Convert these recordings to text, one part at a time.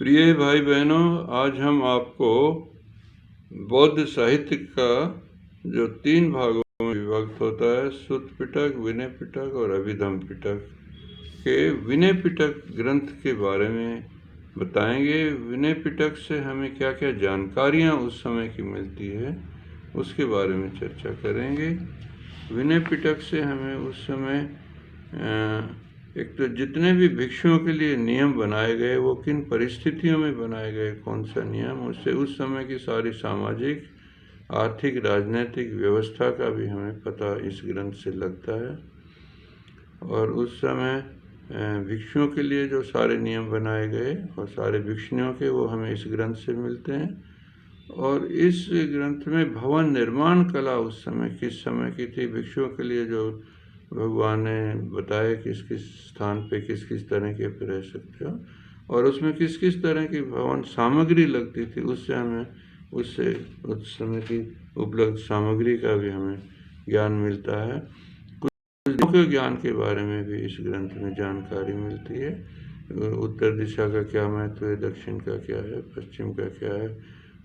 प्रिय भाई बहनों, आज हम आपको बौद्ध साहित्य का जो 3 भागों में विभक्त होता है, सुत्त पिटक, विनय पिटक और अभिधम्म पिटक के विनय पिटक ग्रंथ के बारे में बताएंगे। विनय पिटक से हमें क्या क्या जानकारियाँ उस समय की मिलती है, उसके बारे में चर्चा करेंगे। विनय पिटक से हमें उस समय एक तो जितने भी भिक्षुओं के लिए नियम बनाए गए वो किन परिस्थितियों में बनाए गए, कौन सा नियम, उससे उस समय की सारी सामाजिक, आर्थिक, राजनीतिक व्यवस्था का भी हमें पता इस ग्रंथ से लगता है। और उस समय भिक्षुओं के लिए जो सारे नियम बनाए गए और सारे भिक्षुणियों के, वो हमें इस ग्रंथ से मिलते हैं। और इस ग्रंथ में भवन निर्माण कला उस समय किस समय की थी, भिक्षुओं के लिए जो भगवान ने बताया किस किस स्थान पे किस किस तरह के पे रह सकते हो, और उसमें किस किस तरह की भवन सामग्री लगती थी, उससे हमें उससे उस समय की उपलब्ध सामग्री का भी हमें ज्ञान मिलता है। कुछ के ज्ञान के बारे में भी इस ग्रंथ में जानकारी मिलती है। उत्तर दिशा का क्या महत्व है, दक्षिण का क्या है, पश्चिम का क्या है,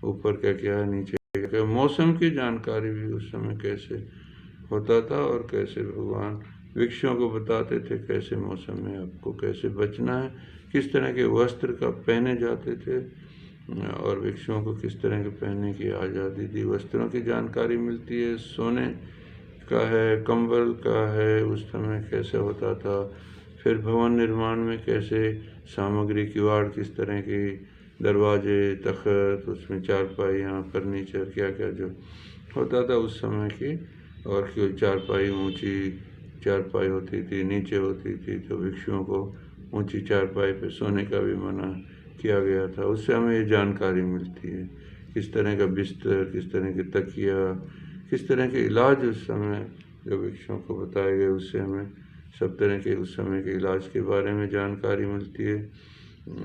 ऊपर का क्या है, नीचे का क्या है, मौसम की जानकारी भी उस समय कैसे होता था और कैसे भगवान भिक्षुओं को बताते थे कैसे मौसम में आपको कैसे बचना है, किस तरह के वस्त्र का पहने जाते थे और भिक्षुओं को किस तरह के पहनने की आज़ादी थी। वस्त्रों की जानकारी मिलती है, सोने का है, कंबल का है, उस समय कैसे होता था। फिर भवन निर्माण में कैसे सामग्री, किवाड़ किस तरह की, दरवाजे, तख्त, उसमें चारपाइयाँ, फर्नीचर, क्या क्या जो होता था उस समय की। और कोई चारपाई, ऊंची चारपाई होती थी, नीचे होती थी, तो भिक्षुओं को ऊंची चारपाई पे सोने का भी मना किया गया था। उससे हमें ये जानकारी मिलती है किस तरह का बिस्तर, किस तरह की तकिया, किस तरह के इलाज उस समय जो भिक्षुओं को बताए गए, उससे हमें सब तरह के उस समय के इलाज के बारे में जानकारी मिलती है।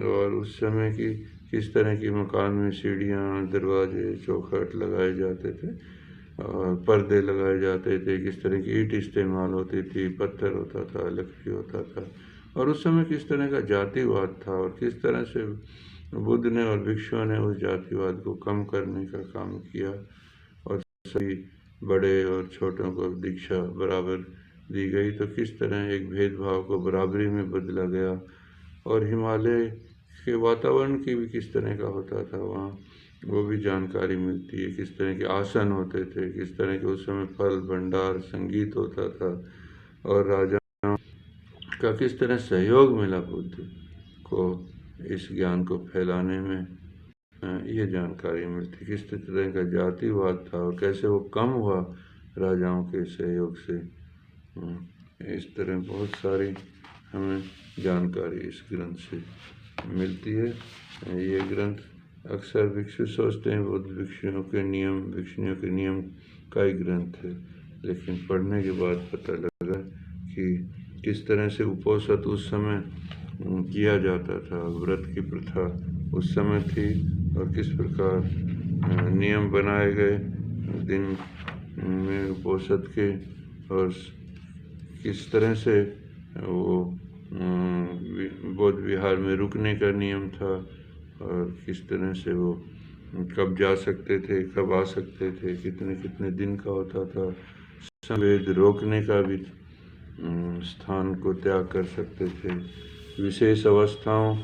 और उस समय की किस तरह की मकान में सीढ़ियाँ, दरवाजे, चौखट लगाए जाते थे और पर्दे लगाए जाते थे, किस तरह की ईंट इस्तेमाल होती थी, पत्थर होता था, लकड़ी होता था, और उस समय किस तरह का जातिवाद था और किस तरह से बुद्ध ने और भिक्षुओं ने उस जातिवाद को कम करने का काम किया और सभी बड़े और छोटों को दीक्षा बराबर दी गई, तो किस तरह एक भेदभाव को बराबरी में बदला गया। और हिमालय के वातावरण की भी किस तरह का होता था वहाँ, वो भी जानकारी मिलती है। किस तरह के आसन होते थे, किस तरह के उस समय फल भंडार, संगीत होता था, और राजाओं का किस तरह सहयोग मिला बुद्ध को इस ज्ञान को फैलाने में, ये जानकारी मिलती। किस तरह का जातिवाद था और कैसे वो कम हुआ राजाओं के सहयोग से। इस तरह बहुत सारी हमें जानकारी इस ग्रंथ से मिलती है। ये ग्रंथ अक्सर भिक्षु सोचते हैं बुद्ध भिक्षुओं के नियम, भिक्षुणियों के नियम का ही ग्रंथ है, लेकिन पढ़ने के बाद पता लगा कि किस तरह से उपोषित उस समय किया जाता था, व्रत की प्रथा उस समय थी, और किस प्रकार नियम बनाए गए दिन में उपोषित के, और किस तरह से वो बौद्ध विहार में रुकने का नियम था, और किस तरह से वो कब जा सकते थे, कब आ सकते थे, कितने कितने दिन का होता था। संवेद रोकने का भी स्थान को त्याग कर सकते थे। विशेष अवस्थाओं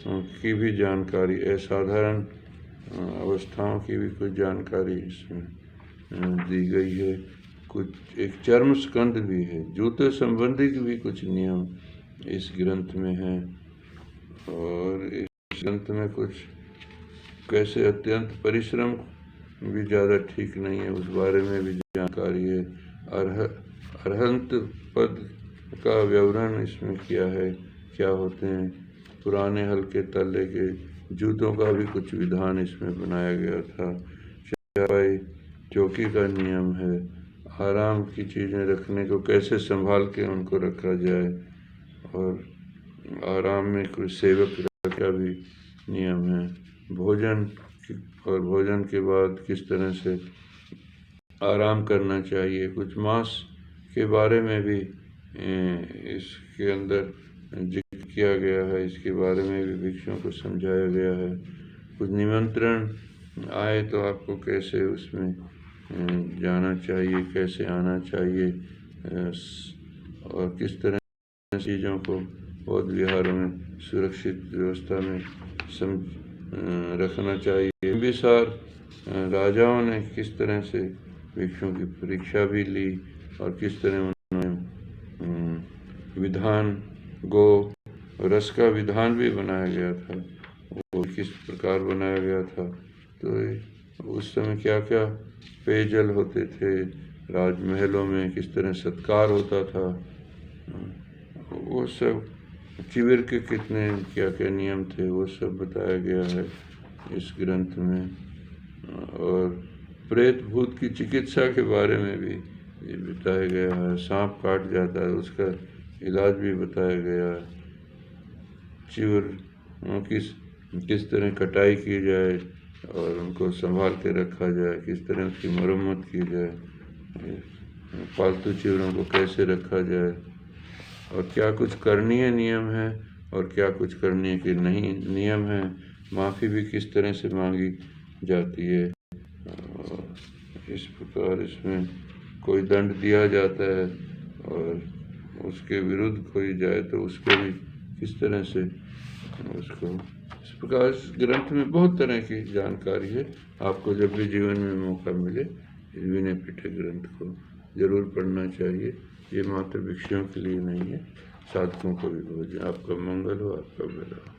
की भी जानकारी, असाधारण अवस्थाओं की भी कुछ जानकारी इसमें दी गई है। कुछ एक चर्म स्कंद भी है, जूते संबंधी भी कुछ नियम इस ग्रंथ में है। और इस ग्रंथ में कुछ कैसे अत्यंत परिश्रम भी ज़्यादा ठीक नहीं है, उस बारे में भी जानकारी है। अरहंत पद का विवरण इसमें किया है, क्या होते हैं। पुराने हल्के तले के जूतों का भी कुछ विधान इसमें बनाया गया था। चारपाई चौकी का नियम है। आराम की चीज़ें रखने को कैसे संभाल के उनको रखा जाए, और आराम में कुछ सेवक का भी नियम है। भोजन और भोजन के बाद किस तरह से आराम करना चाहिए। कुछ मांस के बारे में भी इसके अंदर जिक्र किया गया है, इसके बारे में भी भिक्षुओं को समझाया गया है। कुछ निमंत्रण आए तो आपको कैसे उसमें जाना चाहिए, कैसे आना चाहिए, और किस तरह चीज़ों को बौद्ध विहारों में सुरक्षित व्यवस्था में रखना चाहिए। बिम्बिसार राजाओं ने किस तरह से भिक्षुओं की परीक्षा भी ली और किस तरह उन्होंने विधान गो रस का विधान भी बनाया गया था, वो किस प्रकार बनाया गया था। तो उस समय क्या क्या पेयजल होते थे, राजमहलों में किस तरह सत्कार होता था, वो सब चिविर के कितने क्या क्या नियम थे, वो सब बताया गया है इस ग्रंथ में। और प्रेत भूत की चिकित्सा के बारे में भी ये बताया गया है। सांप काट जाता है उसका इलाज भी बताया गया है। चिवर किस तरह कटाई की जाए और उनको संभाल के रखा जाए, किस तरह उसकी मरम्मत की जाए, पालतू चिवरों को कैसे रखा जाए, और क्या कुछ करणीय नियम है और क्या कुछ करने के नहीं नियम है। माफ़ी भी किस तरह से मांगी जाती है। इस प्रकार इसमें कोई दंड दिया जाता है और उसके विरुद्ध कोई जाए तो उसको भी किस तरह से उसको, इस प्रकार इस ग्रंथ में बहुत तरह की जानकारी है। आपको जब भी जीवन में मौका मिले इस विनय पिटक ग्रंथ को जरूर पढ़ना चाहिए। ये मात्र भिक्षुओं के लिए नहीं है, साधकों को भी बहुत। आपका मंगल हो, आपका भला हो।